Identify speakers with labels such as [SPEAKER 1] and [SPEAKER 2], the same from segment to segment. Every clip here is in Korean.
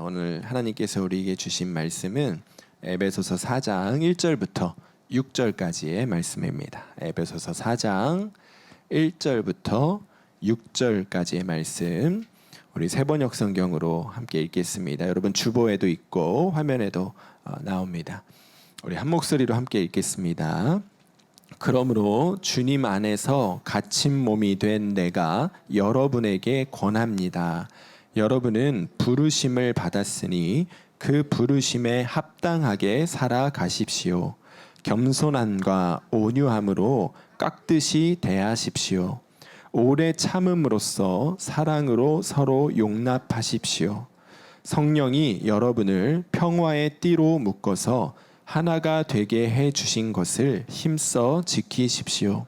[SPEAKER 1] 오늘 하나님께서 우리에게 주신 말씀은 에베소서 4장 1절부터 6절까지의 말씀입니다. 에베소서 4장 1절부터 6절까지의 말씀, 우리 세번역 성경으로 함께 읽겠습니다. 여러분 주보에도 있고 화면에도 나옵니다. 우리 한 목소리로 함께 읽겠습니다. 그러므로 주님 안에서 갇힌 몸이 된 내가 여러분에게 권합니다. 여러분은 부르심을 받았으니 그 부르심에 합당하게 살아가십시오. 겸손함과 온유함으로 깍듯이 대하십시오. 오래 참음으로써 사랑으로 서로 용납하십시오. 성령이 여러분을 평화의 띠로 묶어서 하나가 되게 해 주신 것을 힘써 지키십시오.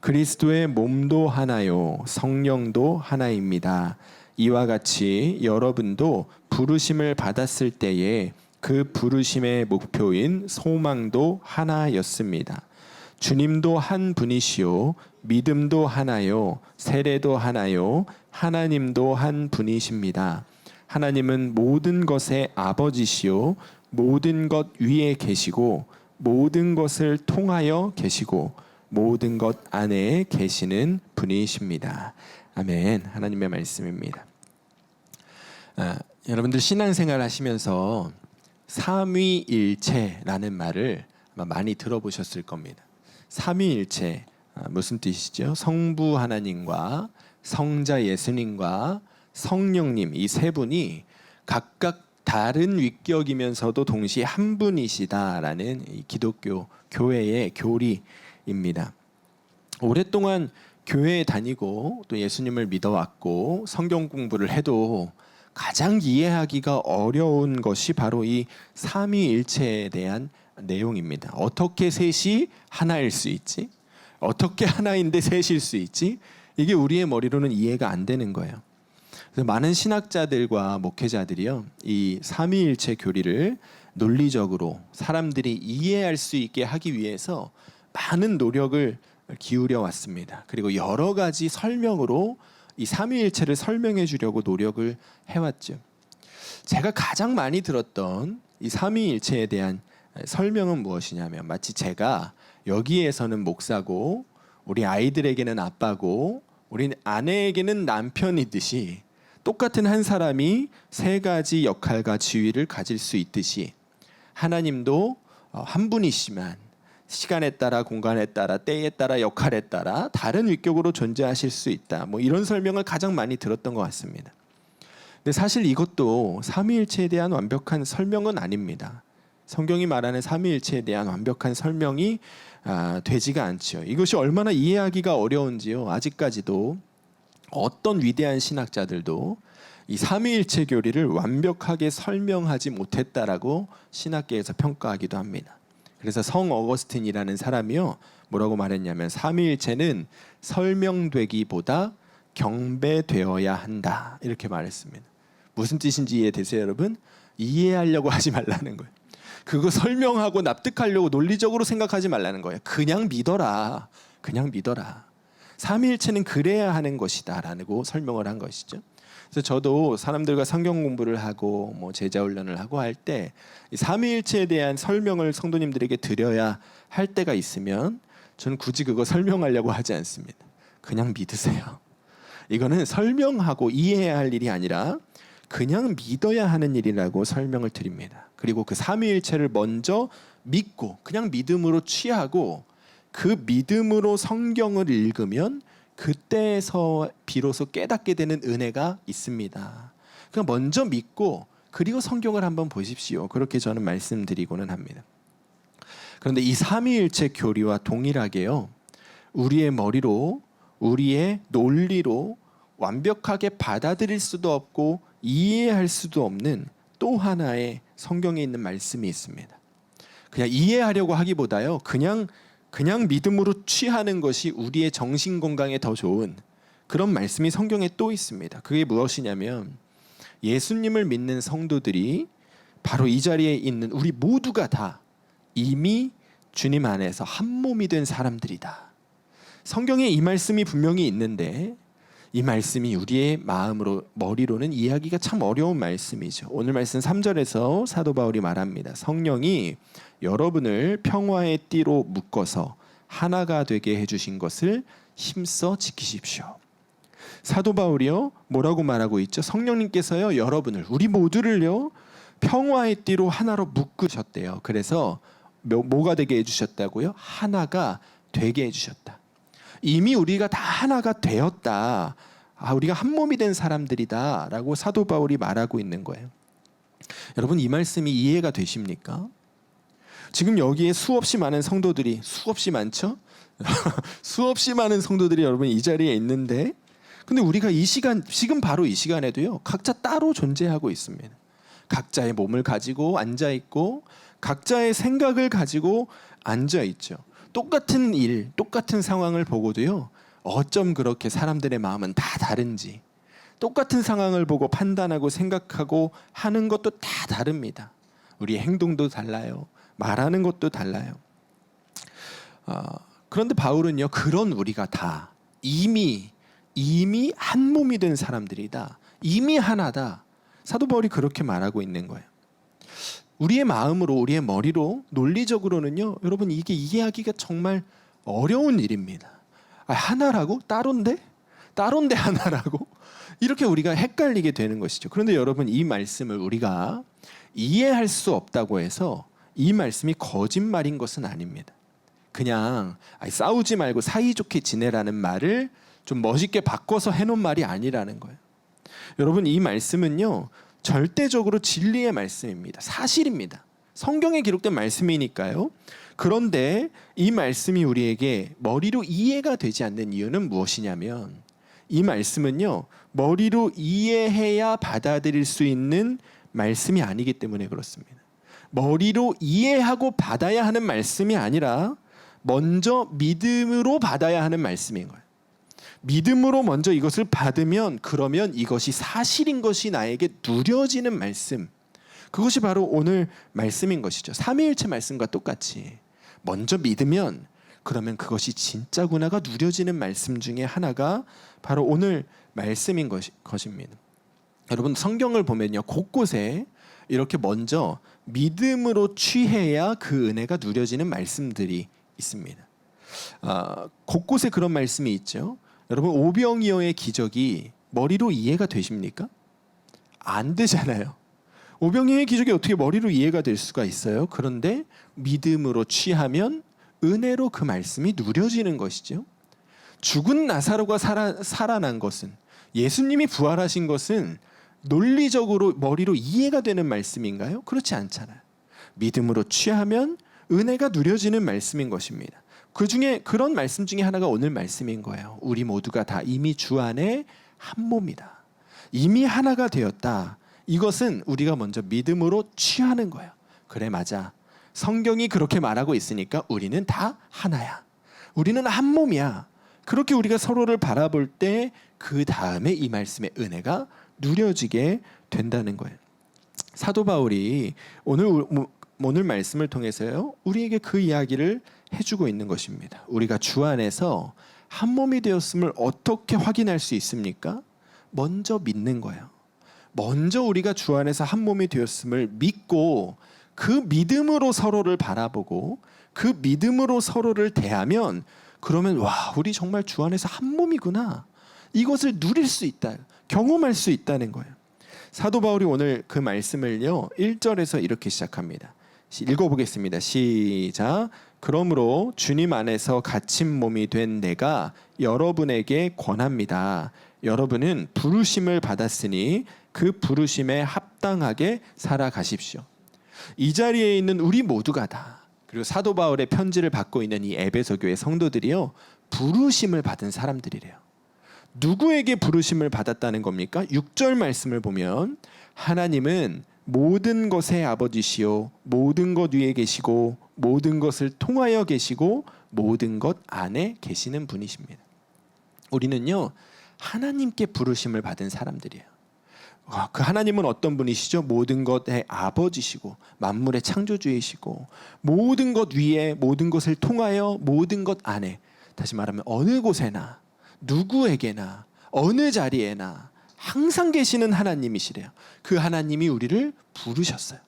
[SPEAKER 1] 그리스도의 몸도 하나요, 성령도 하나입니다. 이와 같이 여러분도 부르심을 받았을 때에 그 부르심의 목표인 소망도 하나였습니다. 주님도 한 분이시요, 믿음도 하나요, 세례도 하나요, 하나님도 한 분이십니다. 하나님은 모든 것의 아버지시요, 모든 것 위에 계시고 모든 것을 통하여 계시고 모든 것 안에 계시는 분이십니다. 아멘. 하나님의 말씀입니다. 여러분들 신앙생활 하시면서 삼위일체라는 말을 아마 많이 들어보셨을 겁니다. 삼위일체 무슨 뜻이죠? 성부 하나님과 성자 예수님과 성령님, 이 세 분이 각각 다른 위격이면서도 동시에 한 분이시다라는 이 기독교 교회의 교리입니다. 오랫동안 교회에 다니고 또 예수님을 믿어왔고 성경 공부를 해도 가장 이해하기가 어려운 것이 바로 이 삼위일체에 대한 내용입니다. 어떻게 셋이 하나일 수 있지? 어떻게 하나인데 셋일 수 있지? 이게 우리의 머리로는 이해가 안 되는 거예요. 그래서 많은 신학자들과 목회자들이요, 이 삼위일체 교리를 논리적으로 사람들이 이해할 수 있게 하기 위해서 많은 노력을 기울여 왔습니다. 그리고 여러 가지 설명으로 이 삼위일체를 설명해 주려고 노력을 해왔죠. 제가 가장 많이 들었던 이 삼위일체에 대한 설명은 무엇이냐면, 마치 제가 여기에서는 목사고 우리 아이들에게는 아빠고 우리 아내에게는 남편이듯이 똑같은 한 사람이 세 가지 역할과 지위를 가질 수 있듯이 하나님도 한 분이시지만 시간에 따라, 공간에 따라, 때에 따라, 역할에 따라 다른 위격으로 존재하실 수 있다. 뭐 이런 설명을 가장 많이 들었던 것 같습니다. 근데 사실 이것도 삼위일체에 대한 완벽한 설명은 아닙니다. 성경이 말하는 삼위일체에 대한 완벽한 설명이 되지가 않죠. 이것이 얼마나 이해하기가 어려운지요. 아직까지도 어떤 위대한 신학자들도 이 삼위일체 교리를 완벽하게 설명하지 못했다라고 신학계에서 평가하기도 합니다. 그래서 성 어거스틴이라는 사람이요, 뭐라고 말했냐면 삼위일체는 설명되기보다 경배되어야 한다, 이렇게 말했습니다. 무슨 뜻인지 이해되세요, 여러분? 이해하려고 하지 말라는 거예요. 그거 설명하고 납득하려고 논리적으로 생각하지 말라는 거예요. 그냥 믿어라. 그냥 믿어라. 삼위일체는 그래야 하는 것이다 라고 설명을 한 것이죠. 그래서 저도 사람들과 성경 공부를 하고 뭐 제자 훈련을 하고 할 때 삼위일체에 대한 설명을 성도님들에게 드려야 할 때가 있으면 저는 굳이 그거 설명하려고 하지 않습니다. 그냥 믿으세요. 이거는 설명하고 이해해야 할 일이 아니라 그냥 믿어야 하는 일이라고 설명을 드립니다. 그리고 그 삼위일체를 먼저 믿고 그냥 믿음으로 취하고 그 믿음으로 성경을 읽으면 그때에서 비로소 깨닫게 되는 은혜가 있습니다. 그냥 먼저 믿고 그리고 성경을 한번 보십시오. 그렇게 저는 말씀드리고는 합니다. 그런데 이 삼위일체 교리와 동일하게요, 우리의 머리로, 우리의 논리로 완벽하게 받아들일 수도 없고 이해할 수도 없는 또 하나의 성경에 있는 말씀이 있습니다. 그냥 이해하려고 하기보다요, 그냥 믿음으로 취하는 것이 우리의 정신 건강에 더 좋은 그런 말씀이 성경에 또 있습니다. 그게 무엇이냐면, 예수님을 믿는 성도들이 바로 이 자리에 있는 우리 모두가 다 이미 주님 안에서 한 몸이 된 사람들이다. 성경에 이 말씀이 분명히 있는데 이 말씀이 우리의 마음으로 머리로는 이해하기가 참 어려운 말씀이죠. 오늘 말씀 3절에서 사도 바울이 말합니다. 성령이 여러분을 평화의 띠로 묶어서 하나가 되게 해주신 것을 힘써 지키십시오. 사도 바울이요 뭐라고 말하고 있죠? 성령님께서요 여러분을 우리 모두를요 평화의 띠로 하나로 묶으셨대요. 그래서 뭐가 되게 해주셨다고요? 하나가 되게 해주셨다. 이미 우리가 다 하나가 되었다. 우리가 한 몸이 된 사람들이다 라고 사도 바울이 말하고 있는 거예요. 여러분 이 말씀이 이해가 되십니까? 지금 여기에 수없이 많은 성도들이 수없이 많죠? 수없이 많은 성도들이 여러분 이 자리에 있는데 근데 우리가 이 시간 지금 바로 이 시간에도요 각자 따로 존재하고 있습니다. 각자의 몸을 가지고 앉아 있고 각자의 생각을 가지고 앉아 있죠. 똑같은 일, 똑같은 상황을 보고도요 어쩜 그렇게 사람들의 마음은 다 다른지 똑같은 상황을 보고 판단하고 생각하고 하는 것도 다 다릅니다. 우리의 행동도 달라요. 말하는 것도 달라요. 그런데 바울은요 그런 우리가 다 이미 한 몸이 된 사람들이다. 이미 하나다. 사도 바울이 그렇게 말하고 있는 거예요. 우리의 마음으로 우리의 머리로 논리적으로는요 여러분 이게 이해하기가 정말 어려운 일입니다. 하나라고? 따로인데 하나라고? 이렇게 우리가 헷갈리게 되는 것이죠. 그런데 여러분 이 말씀을 우리가 이해할 수 없다고 해서 이 말씀이 거짓말인 것은 아닙니다. 그냥 싸우지 말고 사이좋게 지내라는 말을 좀 멋있게 바꿔서 해놓은 말이 아니라는 거예요. 여러분 이 말씀은요 절대적으로 진리의 말씀입니다. 사실입니다. 성경에 기록된 말씀이니까요. 그런데 이 말씀이 우리에게 머리로 이해가 되지 않는 이유는 무엇이냐면 이 말씀은요 머리로 이해해야 받아들일 수 있는 말씀이 아니기 때문에 그렇습니다. 머리로 이해하고 받아야 하는 말씀이 아니라 먼저 믿음으로 받아야 하는 말씀인 거예요. 믿음으로 먼저 이것을 받으면 그러면 이것이 사실인 것이 나에게 누려지는 말씀, 그것이 바로 오늘 말씀인 것이죠. 삼위일체 말씀과 똑같이 먼저 믿으면 그러면 그것이 진짜구나가 누려지는 말씀 중에 하나가 바로 오늘 말씀인 것입니다. 여러분 성경을 보면요 곳곳에 이렇게 먼저 믿음으로 취해야 그 은혜가 누려지는 말씀들이 있습니다. 곳곳에 그런 말씀이 있죠. 여러분 오병이어의 기적이 머리로 이해가 되십니까? 안 되잖아요. 오병이어의 기적이 어떻게 머리로 이해가 될 수가 있어요? 그런데 믿음으로 취하면 은혜로 그 말씀이 누려지는 것이죠. 죽은 나사로가 살아난 것은 예수님이 부활하신 것은 논리적으로 머리로 이해가 되는 말씀인가요? 그렇지 않잖아요. 믿음으로 취하면 은혜가 누려지는 말씀인 것입니다. 그 중에 그런 말씀 중에 하나가 오늘 말씀인 거예요. 우리 모두가 다 이미 주 안에 한 몸이다. 이미 하나가 되었다. 이것은 우리가 먼저 믿음으로 취하는 거예요. 그래 맞아. 성경이 그렇게 말하고 있으니까 우리는 다 하나야. 우리는 한 몸이야. 그렇게 우리가 서로를 바라볼 때 그 다음에 이 말씀의 은혜가 누려지게 된다는 거예요. 사도 바울이 오늘 말씀을 통해서요 우리에게 그 이야기를 해주고 있는 것입니다. 우리가 주 안에서 한 몸이 되었음을 어떻게 확인할 수 있습니까? 먼저 믿는 거예요. 먼저 우리가 주 안에서 한 몸이 되었음을 믿고 그 믿음으로 서로를 바라보고 그 믿음으로 서로를 대하면 그러면 와 우리 정말 주 안에서 한 몸이구나. 이것을 누릴 수 있다. 경험할 수 있다는 거예요. 사도 바울이 오늘 그 말씀을요 1절에서 이렇게 시작합니다. 읽어보겠습니다. 시작. 그러므로 주님 안에서 갇힌 몸이 된 내가 여러분에게 권합니다. 여러분은 부르심을 받았으니 그 부르심에 합당하게 살아가십시오. 이 자리에 있는 우리 모두가 다 그리고 사도 바울의 편지를 받고 있는 이 에베소 교회 성도들이요 부르심을 받은 사람들이래요. 누구에게 부르심을 받았다는 겁니까? 6절 말씀을 보면 하나님은 모든 것의 아버지시요 모든 것 위에 계시고 모든 것을 통하여 계시고 모든 것 안에 계시는 분이십니다. 우리는요 하나님께 부르심을 받은 사람들이에요. 그 하나님은 어떤 분이시죠? 모든 것의 아버지시고 만물의 창조주이시고 모든 것 위에 모든 것을 통하여 모든 것 안에 다시 말하면 어느 곳에나 누구에게나 어느 자리에나 항상 계시는 하나님이시래요. 그 하나님이 우리를 부르셨어요.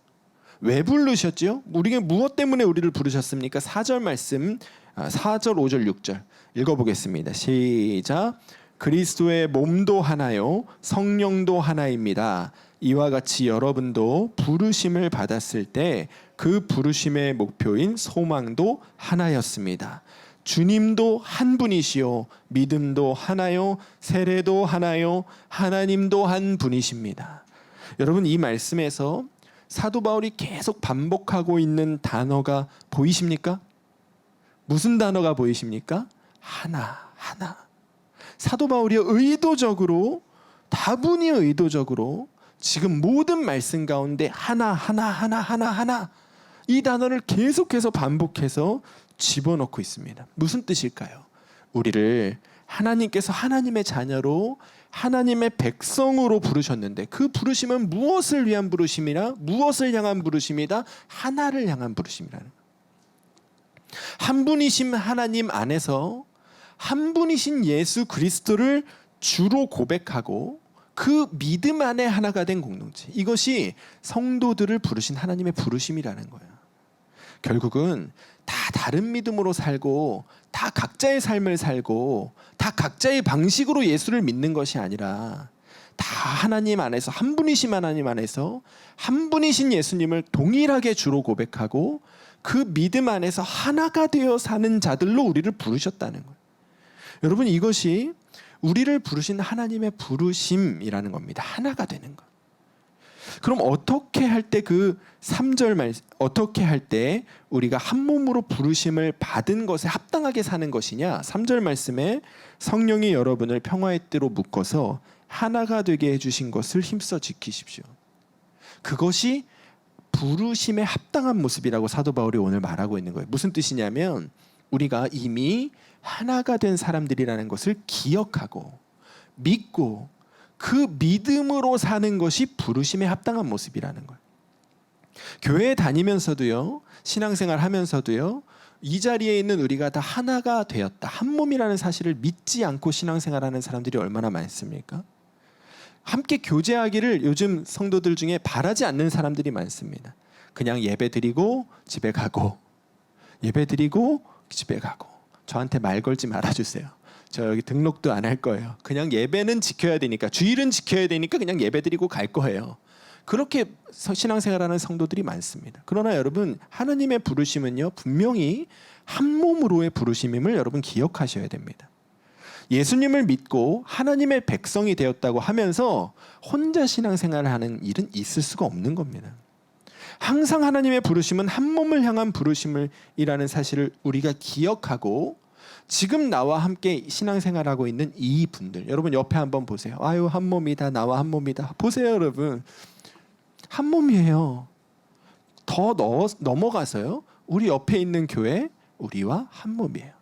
[SPEAKER 1] 왜 부르셨지요? 우리가 무엇 때문에 우리를 부르셨습니까? 4절 말씀, 4절, 5절, 6절 읽어보겠습니다. 시작. 그리스도의 몸도 하나요, 성령도 하나입니다. 이와 같이 여러분도 부르심을 받았을 때 그 부르심의 목표인 소망도 하나였습니다. 주님도 한 분이시요, 믿음도 하나요, 세례도 하나요, 하나님도 한 분이십니다. 여러분, 이 말씀에서 사도 바울이 계속 반복하고 있는 단어가 보이십니까? 무슨 단어가 보이십니까? 하나, 하나. 사도 바울이 의도적으로, 다분히 의도적으로 지금 모든 말씀 가운데 하나, 하나, 하나, 하나, 하나, 이 단어를 계속해서 반복해서 집어넣고 있습니다. 무슨 뜻일까요? 우리를 하나님께서 하나님의 자녀로, 하나님의 백성으로 부르셨는데 그 부르심은 무엇을 위한 부르심이라? 무엇을 향한 부르심이다? 하나를 향한 부르심이라는 거예요. 한 분이신 하나님 안에서 한 분이신 예수 그리스도를 주로 고백하고 그 믿음 안에 하나가 된 공동체, 이것이 성도들을 부르신 하나님의 부르심이라는 거예요. 결국은 다 다른 믿음으로 살고 다 각자의 삶을 살고 다 각자의 방식으로 예수를 믿는 것이 아니라 다 하나님 안에서, 한 분이신 하나님 안에서 한 분이신 예수님을 동일하게 주로 고백하고 그 믿음 안에서 하나가 되어 사는 자들로 우리를 부르셨다는 거예요. 여러분, 이것이 우리를 부르신 하나님의 부르심이라는 겁니다. 하나가 되는 것. 그럼 어떻게 할 때 그 3절 말, 어떻게 할 때 우리가 한 몸으로 부르심을 받은 것에 합당하게 사는 것이냐? 3절 말씀에 성령이 여러분을 평화의 띠로 묶어서 하나가 되게 해주신 것을 힘써 지키십시오. 그것이 부르심에 합당한 모습이라고 사도 바울이 오늘 말하고 있는 거예요. 무슨 뜻이냐면 우리가 이미 하나가 된 사람들이라는 것을 기억하고 믿고 그 믿음으로 사는 것이 부르심에 합당한 모습이라는 거예요. 교회에 다니면서도요, 신앙생활 하면서도요, 이 자리에 있는 우리가 다 하나가 되었다, 한 몸이라는 사실을 믿지 않고 신앙생활하는 사람들이 얼마나 많습니까? 함께 교제하기를 요즘 성도들 중에 바라지 않는 사람들이 많습니다. 그냥 예배 드리고 집에 가고, 예배 드리고 집에 가고. 저한테 말 걸지 말아주세요. 저 여기 등록도 안 할 거예요. 그냥 예배는 지켜야 되니까, 주일은 지켜야 되니까 그냥 예배 드리고 갈 거예요. 그렇게 신앙생활하는 성도들이 많습니다. 그러나 여러분, 하나님의 부르심은요, 분명히 한 몸으로의 부르심임을 여러분 기억하셔야 됩니다. 예수님을 믿고 하나님의 백성이 되었다고 하면서 혼자 신앙생활을 하는 일은 있을 수가 없는 겁니다. 항상 하나님의 부르심은 한 몸을 향한 부르심이라는 사실을 우리가 기억하고, 지금 나와 함께 신앙생활하고 있는 이 분들, 여러분 옆에 한번 보세요. 아유, 한 몸이다, 나와 한 몸이다. 보세요, 여러분. 한 몸이에요. 더 넘어가서요, 우리 옆에 있는 교회, 우리와 한 몸이에요.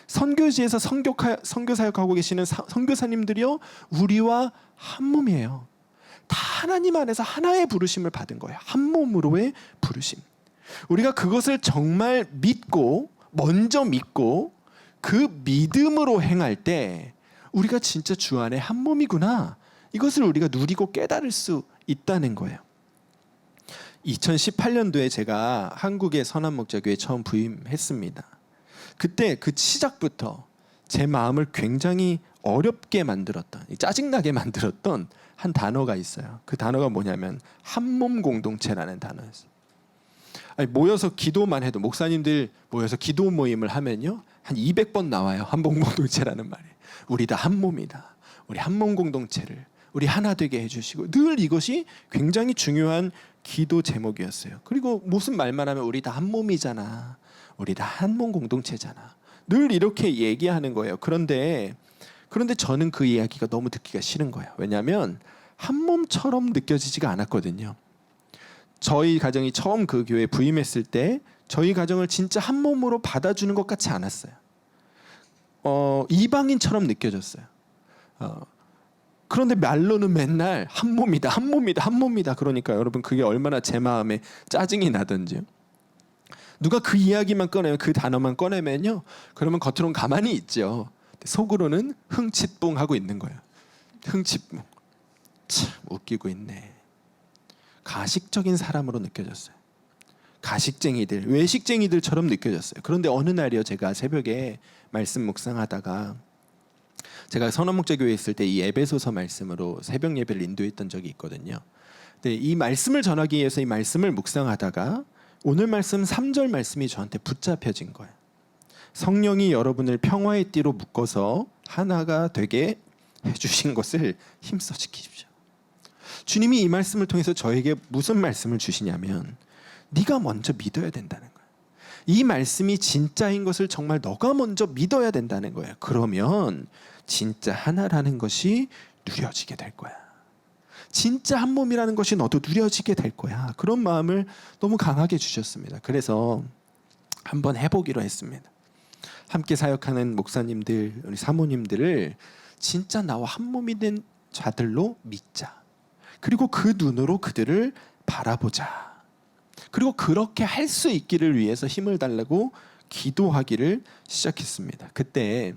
[SPEAKER 1] 선교지에서 선교 사역하고 계시는 선교사님들이요, 우리와 한 몸이에요. 다 하나님 안에서 하나의 부르심을 받은 거예요. 한 몸으로의 부르심. 우리가 그것을 정말 믿고, 먼저 믿고 그 믿음으로 행할 때 우리가 진짜 주 안에 한 몸이구나, 이것을 우리가 누리고 깨달을 수 있다는 거예요. 2018년도에 제가 한국의 선한목자교회에 처음 부임했습니다. 그때 그 시작부터 제 마음을 굉장히 어렵게 만들었던, 짜증나게 만들었던 한 단어가 있어요. 그 단어가 뭐냐면 한몸 공동체라는 단어였어요. 아니, 모여서 기도만 해도, 목사님들 모여서 기도 모임을 하면요, 한 200번 나와요. 한몸 공동체라는 말이. 우리 다 한 몸이다. 우리 한몸 공동체를 우리 하나 되게 해주시고, 늘 이것이 굉장히 중요한 기도 제목이었어요. 그리고 무슨 말만 하면 우리 다 한 몸이잖아, 우리 다 한 몸 공동체잖아, 늘 이렇게 얘기하는 거예요. 그런데 저는 그 이야기가 너무 듣기가 싫은 거예요. 왜냐하면 한 몸처럼 느껴지지가 않았거든요. 저희 가정이 처음 그 교회에 부임했을 때 저희 가정을 진짜 한 몸으로 받아주는 것 같지 않았어요. 이방인처럼 느껴졌어요. 그런데 말로는 맨날 한 몸이다, 한 몸이다, 한 몸이다. 그러니까 여러분, 그게 얼마나 제 마음에 짜증이 나던지요. 누가 그 이야기만 꺼내면, 그 단어만 꺼내면요, 그러면 겉으로는 가만히 있죠. 속으로는 흥칫뿡하고 있는 거예요. 흥칫 참 웃기고 있네. 가식적인 사람으로 느껴졌어요. 가식쟁이들, 외식쟁이들처럼 느껴졌어요. 그런데 어느 날이요, 제가 새벽에 말씀 묵상하다가 제가 선원목자교회에 있을 때 이 에베소서 말씀으로 새벽 예배를 인도했던 적이 있거든요. 근데 이 말씀을 전하기 위해서 이 말씀을 묵상하다가 오늘 말씀 3절 말씀이 저한테 붙잡혀진 거예요. 성령이 여러분을 평화의 띠로 묶어서 하나가 되게 해주신 것을 힘써 지키십시오. 주님이 이 말씀을 통해서 저에게 무슨 말씀을 주시냐면 네가 먼저 믿어야 된다는 거예요. 이 말씀이 진짜인 것을 정말 너가 먼저 믿어야 된다는 거예요. 그러면 진짜 하나라는 것이 누려지게 될 거야. 진짜 한 몸이라는 것이 너도 누려지게 될 거야. 그런 마음을 너무 강하게 주셨습니다. 그래서 한번 해보기로 했습니다. 함께 사역하는 목사님들, 우리 사모님들을 진짜 나와 한 몸이 된 자들로 믿자. 그리고 그 눈으로 그들을 바라보자. 그리고 그렇게 할 수 있기를 위해서 힘을 달라고 기도하기를 시작했습니다. 그때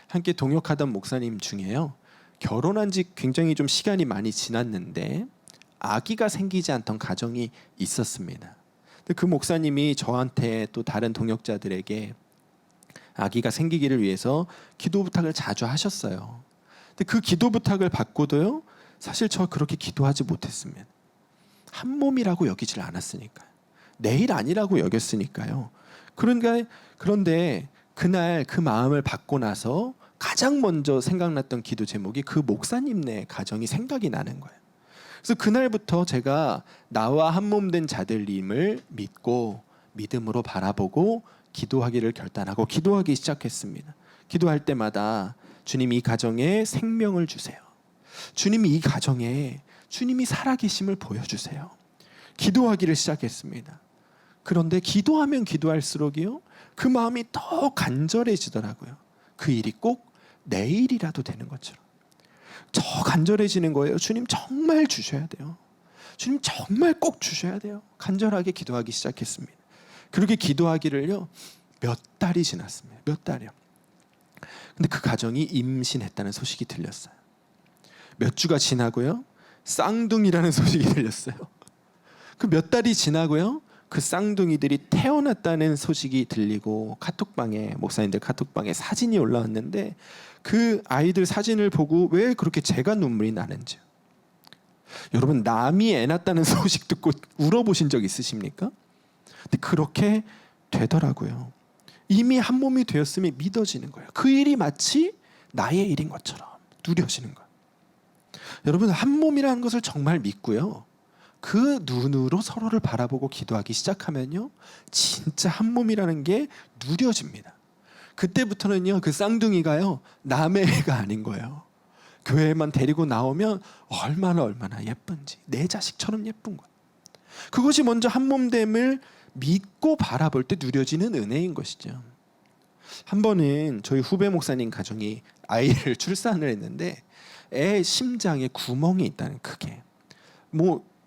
[SPEAKER 1] 함께 동역하던 목사님 중에요, 결혼한 지 굉장히 좀 시간이 많이 지났는데 아기가 생기지 않던 가정이 있었습니다. 근데 그 목사님이 저한테 또 다른 동역자들에게 아기가 생기기를 위해서 기도 부탁을 자주 하셨어요. 근데 그 기도 부탁을 받고도요, 사실 저 그렇게 기도하지 못했습니다. 한 몸이라고 여기질 않았으니까요. 내일 아니라고 여겼으니까요. 그런데 그날 그 마음을 받고 나서 가장 먼저 생각났던 기도 제목이 그 목사님네 가정이 생각이 나는 거예요. 그래서 그날부터 제가 나와 한 몸 된 자들님을 믿고 믿음으로 바라보고 기도하기를 결단하고 기도하기 시작했습니다. 기도할 때마다 주님 이 가정에 생명을 주세요. 주님이 이 가정에 주님이 살아계심을 보여주세요. 기도하기를 시작했습니다. 그런데 기도하면 기도할수록이요, 그 마음이 더 간절해지더라고요. 그 일이 꼭 내일이라도 되는 것처럼 더 간절해지는 거예요. 주님 정말 주셔야 돼요. 주님 정말 꼭 주셔야 돼요. 간절하게 기도하기 시작했습니다. 그렇게 기도하기를요 몇 달이 지났습니다. 몇 달이요. 근데 그 가정이 임신했다는 소식이 들렸어요. 몇 주가 지나고요, 쌍둥이라는 소식이 들렸어요. 그 몇 달이 지나고요, 그 쌍둥이들이 태어났다는 소식이 들리고 카톡방에, 목사님들 카톡방에 사진이 올라왔는데 그 아이들 사진을 보고 왜 그렇게 제가 눈물이 나는지. 여러분, 남이 애 낳았다는 소식 듣고 울어보신 적 있으십니까? 근데 그렇게 되더라고요. 이미 한 몸이 되었음이 믿어지는 거예요. 그 일이 마치 나의 일인 것처럼 누려지는 거예요. 여러분, 한 몸이라는 것을 정말 믿고요, 그 눈으로 서로를 바라보고 기도하기 시작하면요, 진짜 한 몸이라는 게 누려집니다. 그때부터는요, 그 쌍둥이가요 남의 애가 아닌 거예요. 교회에만 데리고 나오면 얼마나 예쁜지, 내 자식처럼 예쁜 거예요. 그것이 먼저 한 몸됨을 믿고 바라볼 때 누려지는 은혜인 것이죠. 한 번은 저희 후배 목사님 가정이 아이를 출산을 했는데 애 심장에 구멍이 있다는, 크게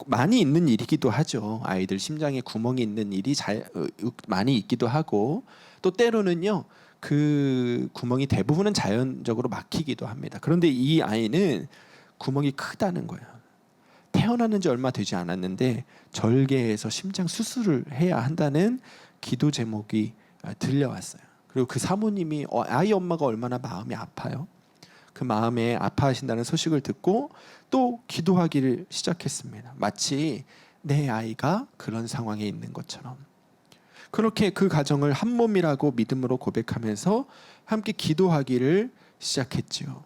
[SPEAKER 1] 많이 있는 일이기도 하죠. 아이들 심장에 구멍이 있는 일이 많이 있기도 하고, 또 때로는요 그 구멍이 대부분은 자연적으로 막히기도 합니다. 그런데 이 아이는 구멍이 크다는 거예요. 태어나는 지 얼마 되지 않았는데 절개해서 심장 수술을 해야 한다는 기도 제목이 들려왔어요. 그리고 그 사모님이 아이 엄마가 얼마나 마음이 아파요. 그 마음에 아파하신다는 소식을 듣고 또 기도하기를 시작했습니다. 마치 내 아이가 그런 상황에 있는 것처럼. 그렇게 그 가정을 한 몸이라고 믿음으로 고백하면서 함께 기도하기를 시작했지요.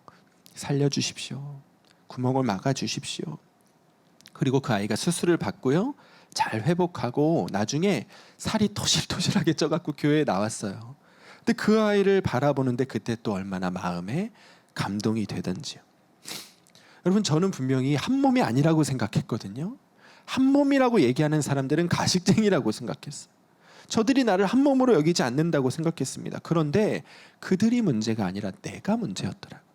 [SPEAKER 1] 살려주십시오. 구멍을 막아주십시오. 그리고 그 아이가 수술을 받고요, 잘 회복하고 나중에 살이 토실토실하게 쪄갖고 교회에 나왔어요. 근데 그 아이를 바라보는데 그때 또 얼마나 마음에 감동이 되던지요. 여러분, 저는 분명히 한 몸이 아니라고 생각했거든요. 한 몸이라고 얘기하는 사람들은 가식쟁이라고 생각했어요. 저들이 나를 한 몸으로 여기지 않는다고 생각했습니다. 그런데 그들이 문제가 아니라 내가 문제였더라고요.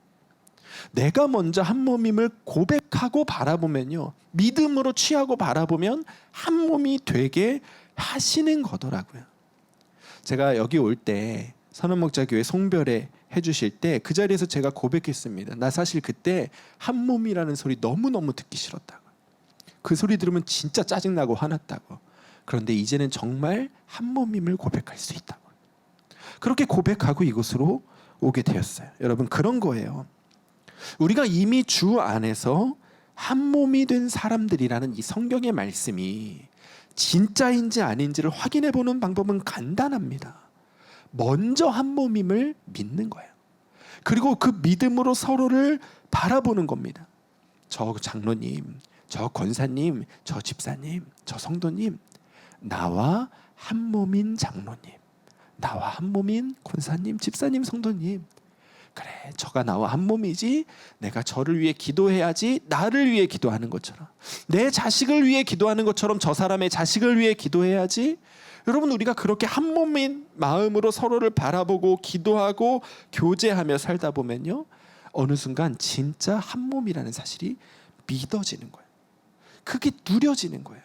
[SPEAKER 1] 내가 먼저 한 몸임을 고백하고 바라보면요, 믿음으로 취하고 바라보면 한 몸이 되게 하시는 거더라고요. 제가 여기 올 때 선한목자교회 송별회 해주실 때 그 자리에서 제가 고백했습니다. 나 사실 그때 한 몸이라는 소리 너무너무 듣기 싫었다고. 그 소리 들으면 진짜 짜증나고 화났다고. 그런데 이제는 정말 한 몸임을 고백할 수 있다고. 그렇게 고백하고 이곳으로 오게 되었어요. 여러분, 그런 거예요. 우리가 이미 주 안에서 한 몸이 된 사람들이라는 이 성경의 말씀이 진짜인지 아닌지를 확인해 보는 방법은 간단합니다. 먼저 한 몸임을 믿는 거예요. 그리고 그 믿음으로 서로를 바라보는 겁니다. 저 장로님, 저 권사님, 저 집사님, 저 성도님, 나와 한 몸인 장로님, 나와 한 몸인 권사님, 집사님, 성도님, 그래, 저가 나와 한 몸이지, 내가 저를 위해 기도해야지, 나를 위해 기도하는 것처럼, 내 자식을 위해 기도하는 것처럼 저 사람의 자식을 위해 기도해야지. 여러분, 우리가 그렇게 한 몸인 마음으로 서로를 바라보고 기도하고 교제하며 살다 보면요, 어느 순간 진짜 한 몸이라는 사실이 믿어지는 거예요. 그게 누려지는 거예요.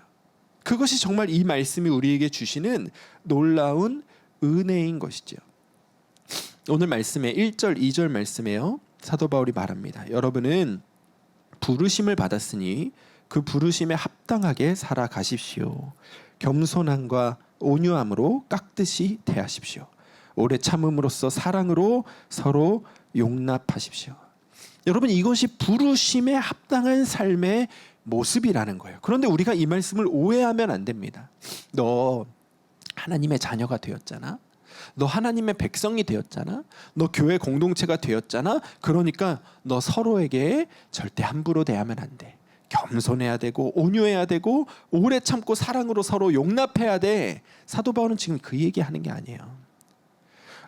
[SPEAKER 1] 그것이 정말 이 말씀이 우리에게 주시는 놀라운 은혜인 것이죠. 오늘 말씀에 1절 2절 말씀에요, 사도 바울이 말합니다. 여러분은 부르심을 받았으니 그 부르심에 합당하게 살아가십시오. 겸손함과 온유함으로 깍듯이 대하십시오. 오래 참음으로써 사랑으로 서로 용납하십시오. 여러분, 이것이 부르심에 합당한 삶의 모습이라는 거예요. 그런데 우리가 이 말씀을 오해하면 안 됩니다. 너 하나님의 자녀가 되었잖아. 너 하나님의 백성이 되었잖아. 너 교회 공동체가 되었잖아. 그러니까 너 서로에게 절대 함부로 대하면 안 돼. 겸손해야 되고 온유해야 되고 오래 참고 사랑으로 서로 용납해야 돼. 사도 바울은 지금 그 얘기하는 게 아니에요.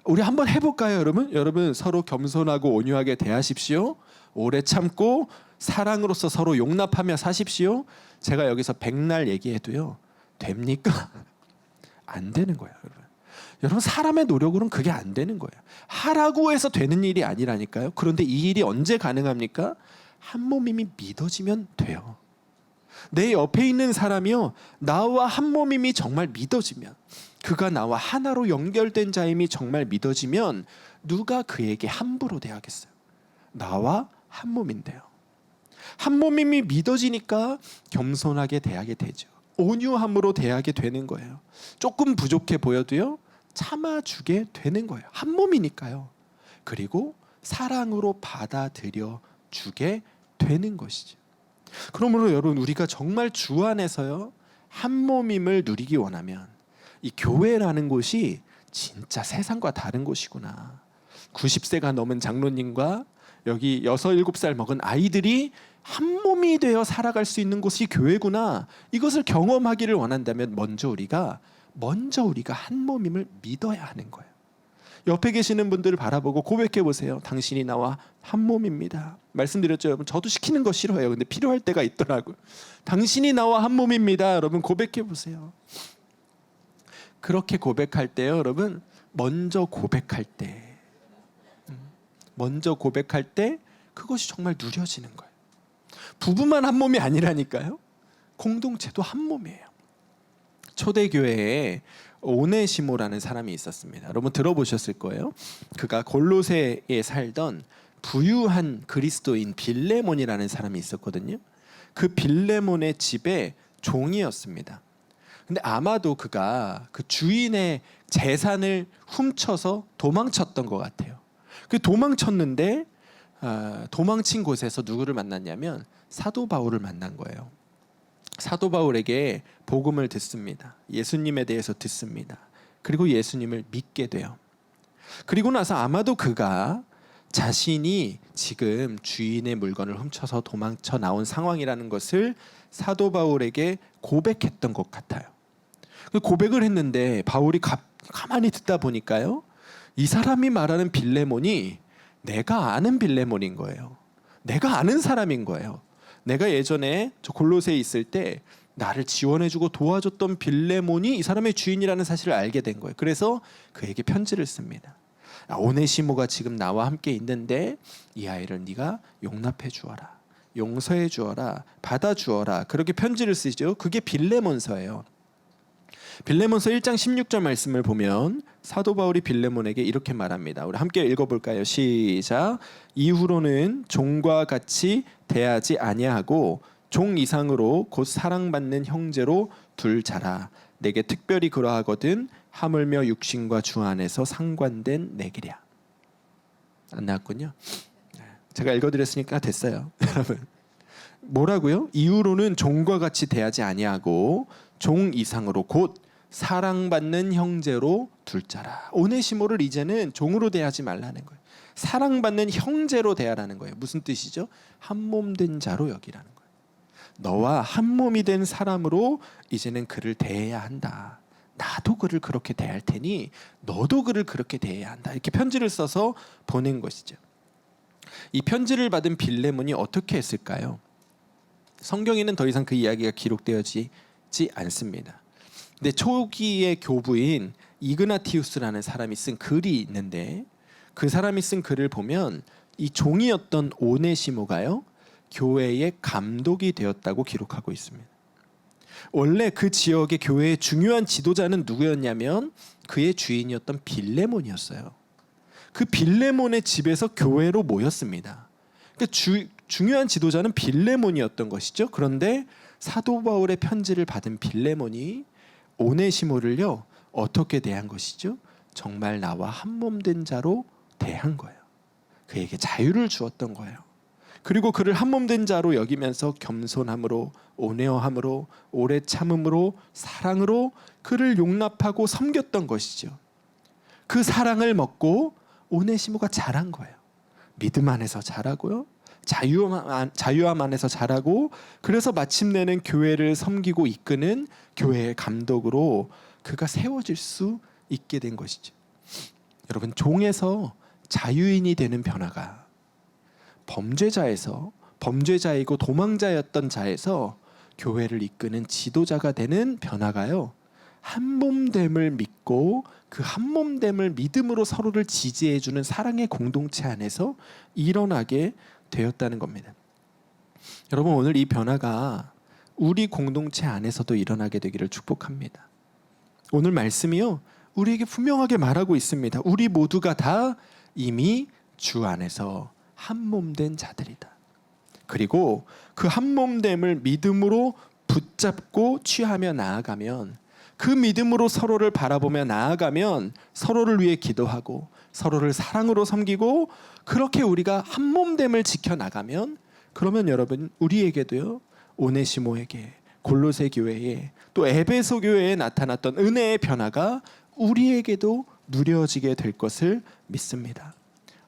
[SPEAKER 1] 우리 한번 해볼까요, 여러분? 여러분, 서로 겸손하고 온유하게 대하십시오. 오래 참고 사랑으로서 서로 용납하며 사십시오. 제가 여기서 백날 얘기해도요, 됩니까? 안 되는 거예요, 여러분. 여러분, 사람의 노력으로는 그게 안 되는 거예요. 하라고 해서 되는 일이 아니라니까요. 그런데 이 일이 언제 가능합니까? 한 몸임이 믿어지면 돼요. 내 옆에 있는 사람이요, 나와 한 몸임이 정말 믿어지면, 그가 나와 하나로 연결된 자임이 정말 믿어지면 누가 그에게 함부로 대하겠어요? 나와 한 몸인데요. 한 몸임이 믿어지니까 겸손하게 대하게 되죠. 온유함으로 대하게 되는 거예요. 조금 부족해 보여도요, 참아주게 되는 거예요. 한 몸이니까요. 그리고 사랑으로 받아들여 주게 되는 것이죠. 그러므로 여러분, 우리가 정말 주 안에서요, 한 몸임을 누리기 원하면 이 교회라는 곳이 진짜 세상과 다른 곳이구나. 90세가 넘은 장로님과 여기 6, 7살 먹은 아이들이 한 몸이 되어 살아갈 수 있는 곳이 교회구나. 이것을 경험하기를 원한다면 먼저 우리가 한 몸임을 믿어야 하는 거예요. 옆에 계시는 분들을 바라보고 고백해 보세요. 당신이 나와 한 몸입니다. 말씀드렸죠, 여러분. 저도 시키는 거 싫어해요. 근데 필요할 때가 있더라고요. 당신이 나와 한 몸입니다. 여러분, 고백해 보세요. 그렇게 고백할 때요, 여러분, 먼저 고백할 때 그것이 정말 누려지는 거예요. 부부만 한 몸이 아니라니까요. 공동체도 한 몸이에요. 초대교회에 오네시모라는 사람이 있었습니다. 여러분 들어보셨을 거예요. 그가 골로새에 살던 부유한 그리스도인 빌레몬이라는 사람이 있었거든요. 그 빌레몬의 집에 종이었습니다. 근데 아마도 그가 그 주인의 재산을 훔쳐서 도망쳤던 것 같아요. 그 도망쳤는데 도망친 곳에서 누구를 만났냐면 사도 바울을 만난 거예요. 사도 바울에게 복음을 듣습니다. 예수님에 대해서 듣습니다. 그리고 예수님을 믿게 돼요. 그리고 나서 아마도 그가 자신이 지금 주인의 물건을 훔쳐서 도망쳐 나온 상황이라는 것을 사도 바울에게 고백했던 것 같아요. 고백을 했는데 바울이 가만히 듣다 보니까요, 이 사람이 말하는 빌레몬이 내가 아는 빌레몬인 거예요. 내가 아는 사람인 거예요. 내가 예전에 저 골로새에 있을 때 나를 지원해주고 도와줬던 빌레몬이 이 사람의 주인이라는 사실을 알게 된 거예요. 그래서 그에게 편지를 씁니다. 오네시모가 지금 나와 함께 있는데 이 아이를 네가 용납해 주어라, 용서해 주어라, 받아 주어라. 그렇게 편지를 쓰죠. 그게 빌레몬서예요. 빌레몬서 1장 16절 말씀을 보면 사도 바울이 빌레몬에게 이렇게 말합니다. 우리 함께 읽어볼까요? 시작. 이후로는 종과 같이 대하지 아니하고 종 이상으로 곧 사랑받는 형제로 둘 자라. 내게 특별히 그러하거든 하물며 육신과 주 안에서 상관된 내 길이야. 안 나왔군요. 제가 읽어드렸으니까 됐어요. 여러분 뭐라고요? 이후로는 종과 같이 대하지 아니하고 종 이상으로 곧 사랑받는 형제로 둘 자라. 오네시모를 이제는 종으로 대하지 말라는 거예요. 사랑받는 형제로 대하라는 거예요. 무슨 뜻이죠? 한 몸 된 자로 여기라는 거예요. 너와 한 몸이 된 사람으로 이제는 그를 대해야 한다. 나도 그를 그렇게 대할 테니 너도 그를 그렇게 대해야 한다. 이렇게 편지를 써서 보낸 것이죠. 이 편지를 받은 빌레몬이 어떻게 했을까요? 성경에는 더 이상 그 이야기가 기록되어지지 않습니다. 근데 초기의 교부인 이그나티우스라는 사람이 쓴 글이 있는데 그 사람이 쓴 글을 보면 이 종이었던 오네시모가요 교회의 감독이 되었다고 기록하고 있습니다. 원래 그 지역의 교회의 중요한 지도자는 누구였냐면 그의 주인이었던 빌레몬이었어요. 그 빌레몬의 집에서 교회로 모였습니다. 그러니까 중요한 지도자는 빌레몬이었던 것이죠. 그런데 사도 바울의 편지를 받은 빌레몬이 오네시모를요 어떻게 대한 것이죠? 정말 나와 한 몸 된 자로 대한 거예요. 그에게 자유를 주었던 거예요. 그리고 그를 한 몸 된 자로 여기면서 겸손함으로 온유함으로 오래 참음으로 사랑으로 그를 용납하고 섬겼던 것이죠. 그 사랑을 먹고 오네시모가 자란 거예요. 믿음 안에서 자라고요. 자유함 안에서 자라고 그래서 마침내는 교회를 섬기고 이끄는 교회의 감독으로 그가 세워질 수 있게 된 것이죠. 여러분 종에서 자유인이 되는 변화가 범죄자이고 도망자였던 자에서 교회를 이끄는 지도자가 되는 변화가요. 한몸됨을 믿고 그 한몸됨을 믿음으로 서로를 지지해주는 사랑의 공동체 안에서 일어나게 되었다는 겁니다. 여러분 오늘 이 변화가 우리 공동체 안에서도 일어나게 되기를 축복합니다. 오늘 말씀이요 우리에게 분명하게 말하고 있습니다. 우리 모두가 다 이미 주 안에서 한몸된 자들이다. 그리고 그 한몸됨을 믿음으로 붙잡고 취하며 나아가면 그 믿음으로 서로를 바라보며 나아가면 서로를 위해 기도하고 서로를 사랑으로 섬기고 그렇게 우리가 한몸됨을 지켜나가면 그러면 여러분 우리에게도요 오네시모에게 골로새 교회에 또 에베소 교회에 나타났던 은혜의 변화가 우리에게도 누려지게 될 것을 믿습니다.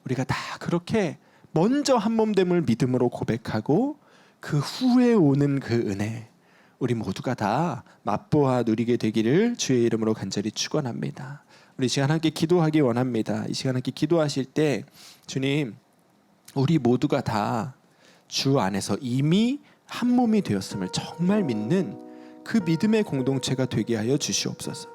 [SPEAKER 1] 우리가 다 그렇게 먼저 한몸됨을 믿음으로 고백하고 그 후에 오는 그 은혜 우리 모두가 다 맛보아 누리게 되기를 주의 이름으로 간절히 축원합니다. 우리 이 시간 함께 기도하기 원합니다. 이 시간 함께 기도하실 때 주님 우리 모두가 다 주 안에서 이미 한 몸이 되었음을 정말 믿는 그 믿음의 공동체가 되게 하여 주시옵소서.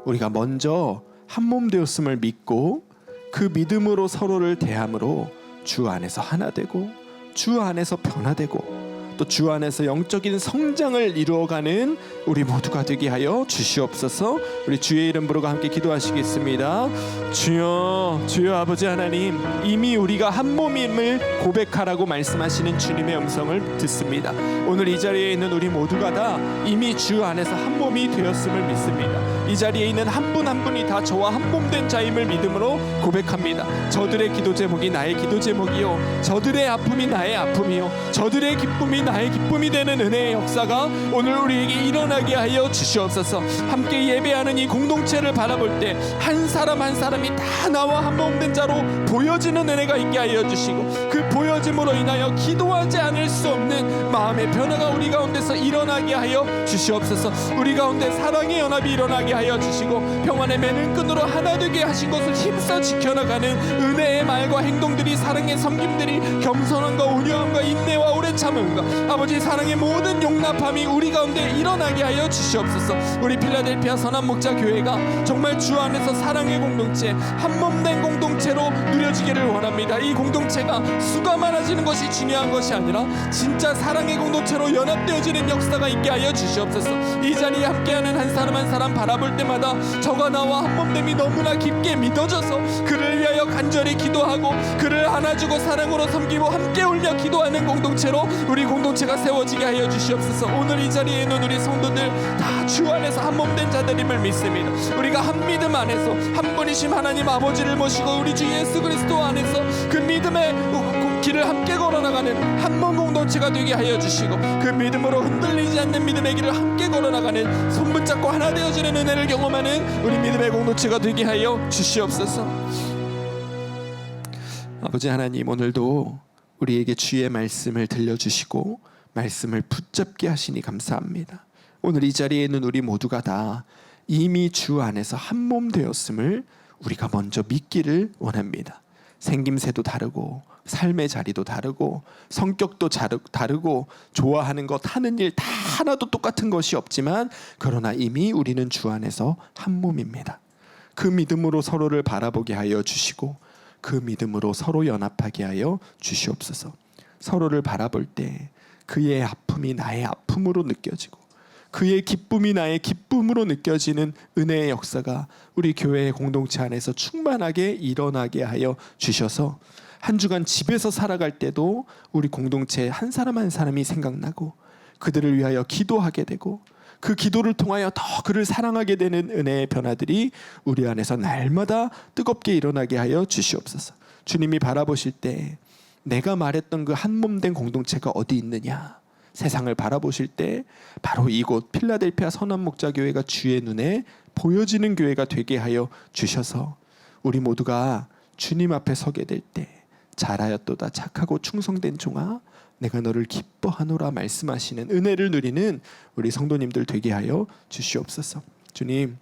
[SPEAKER 1] 우리가 먼저 한 몸 되었음을 믿고 그 믿음으로 서로를 대함으로 주 안에서 하나 되고 주 안에서 변화되고 또 주 안에서 영적인 성장을 이루어가는 우리 모두가 되게 하여 주시옵소서. 우리 주의 이름 부르고 함께 기도하시겠습니다. 주여 아버지 하나님 이미 우리가 한 몸임을 고백하라고 말씀하시는 주님의 음성을 듣습니다. 오늘 이 자리에 있는 우리 모두가 다 이미 주 안에서 한 몸이 되었음을 믿습니다. 이 자리에 있는 한 분 한 분이 다 저와 한 몸 된 자임을 믿음으로 고백합니다. 저들의 기도 제목이 나의 기도 제목이요 저들의 아픔이 나의 아픔이요 저들의 기쁨이 나의 기쁨이 되는 은혜의 역사가 오늘 우리에게 일어나게 하여 주시옵소서. 함께 예배하는 이 공동체를 바라볼 때 한 사람 한 사람이 다 나와 한 몸 된 자로 보여지는 은혜가 있게 하여 주시고 그 보여짐으로 인하여 기도하지 않을 수 없는 마음의 변화가 우리 가운데서 일어나게 하여 주시옵소서. 우리 가운데 사랑의 연합이 일어나게 하여 주시고 평안의 매는 끈으로 하나 되게 하신 것을 힘써 지켜나가는 은혜의 말과 행동들이, 사랑의 섬김들이, 겸손함과 온유함과 인내와 오래 참음과 아버지 사랑의 모든 용납함이 우리 가운데 일어나게 하여 주시옵소서. 우리 필라델피아 선한 목자 교회가 정말 주 안에서 사랑의 공동체, 한몸된 공동체로 누려지기를 원합니다. 이 공동체가 수가 많아지는 것이 중요한 것이 아니라 진짜 사랑의 공동체로 연합되어지는 역사가 있게 하여 주시옵소서. 이 자리에 함께하는 한 사람 한 사람 바라볼 때마다 저가 나와 한몸됨이 너무나 깊게 믿어져서 그를 위하여 간절히 기도하고 그를 안아주고 사랑으로 섬기고 함께 울며 기도하는 공동체로 우리 공동체가 세워지게 하여 주시옵소서. 오늘 이 자리에 있는 우리 성도들 다 주 안에서 한몸된 자들임을 믿습니다. 우리가 한 믿음 안에서 한 분이신 하나님 아버지를 모시고 우리 주 예수 그리스도 안에서 그 믿음의 길을 함께 걸어나가는 한몸 공동체가 되게 하여 주시고, 그 믿음으로 흔들리지 않는 믿음의 길을 함께 걸어나가는, 손붙잡고 하나 되어지는 은혜를 경험하는 우리 믿음의 공동체가 되게 하여 주시옵소서. 아버지 하나님, 오늘도 우리에게 주의 말씀을 들려주시고 말씀을 붙잡게 하시니 감사합니다. 오늘 이 자리에 있는 우리 모두가 다 이미 주 안에서 한 몸 되었음을 우리가 먼저 믿기를 원합니다. 생김새도 다르고 삶의 자리도 다르고 성격도 다르고 좋아하는 것 하는 일 다 하나도 똑같은 것이 없지만, 그러나 이미 우리는 주 안에서 한 몸입니다. 그 믿음으로 서로를 바라보게 하여 주시고 그 믿음으로 서로 연합하게 하여 주시옵소서. 서로를 바라볼 때 그의 아픔이 나의 아픔으로 느껴지고 그의 기쁨이 나의 기쁨으로 느껴지는 은혜의 역사가 우리 교회의 공동체 안에서 충만하게 일어나게 하여 주셔서 한 주간 집에서 살아갈 때도 우리 공동체 한 사람 한 사람이 생각나고 그들을 위하여 기도하게 되고 그 기도를 통하여 더 그를 사랑하게 되는 은혜의 변화들이 우리 안에서 날마다 뜨겁게 일어나게 하여 주시옵소서. 주님이 바라보실 때 내가 말했던 그 한몸된 공동체가 어디 있느냐, 세상을 바라보실 때 바로 이곳 필라델피아 선한목자교회가 주의 눈에 보여지는 교회가 되게 하여 주셔서 우리 모두가 주님 앞에 서게 될 때 잘하였도다 착하고 충성된 종아 내가 너를 기뻐하노라 말씀하시는 은혜를 누리는 우리 성도님들 되게 하여 주시옵소서. 주님,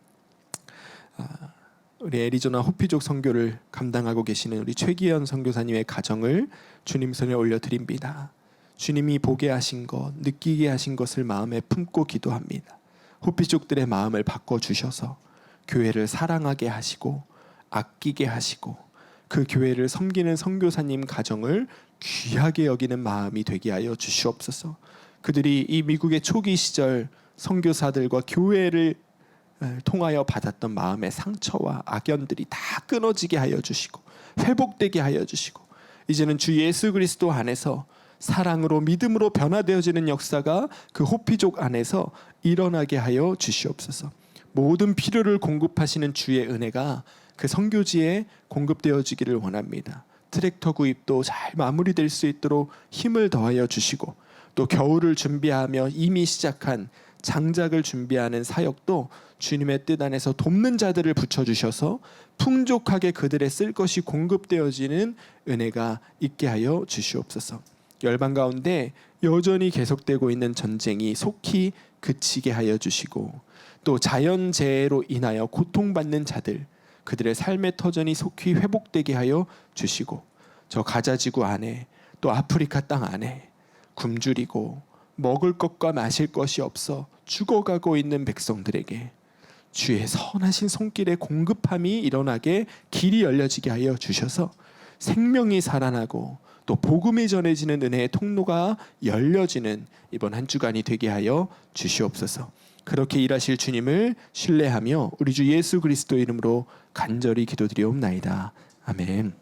[SPEAKER 1] 우리 애리조나 호피족 선교를 감당하고 계시는 우리 최기현 선교사님의 가정을 주님 손에 올려드립니다. 주님이 보게 하신 것, 느끼게 하신 것을 마음에 품고 기도합니다. 호피족들의 마음을 바꿔주셔서 교회를 사랑하게 하시고 아끼게 하시고 그 교회를 섬기는 선교사님 가정을 귀하게 여기는 마음이 되게 하여 주시옵소서. 그들이 이 미국의 초기 시절 선교사들과 교회를 통하여 받았던 마음의 상처와 악연들이 다 끊어지게 하여 주시고 회복되게 하여 주시고 이제는 주 예수 그리스도 안에서 사랑으로 믿음으로 변화되어지는 역사가 그 호피족 안에서 일어나게 하여 주시옵소서. 모든 필요를 공급하시는 주의 은혜가 그 선교지에 공급되어지기를 원합니다. 트랙터 구입도 잘 마무리될 수 있도록 힘을 더하여 주시고 또 겨울을 준비하며 이미 시작한 장작을 준비하는 사역도 주님의 뜻 안에서 돕는 자들을 붙여주셔서 풍족하게 그들의 쓸 것이 공급되어지는 은혜가 있게 하여 주시옵소서. 열방 가운데 여전히 계속되고 있는 전쟁이 속히 그치게 하여 주시고 또 자연재해로 인하여 고통받는 자들 그들의 삶의 터전이 속히 회복되게 하여 주시고 저 가자지구 안에 또 아프리카 땅 안에 굶주리고 먹을 것과 마실 것이 없어 죽어가고 있는 백성들에게 주의 선하신 손길의 공급함이 일어나게 길이 열려지게 하여 주셔서 생명이 살아나고 또 복음이 전해지는 은혜의 통로가 열려지는 이번 한 주간이 되게 하여 주시옵소서. 그렇게 일하실 주님을 신뢰하며 우리 주 예수 그리스도 이름으로 간절히 기도드리옵나이다. 아멘.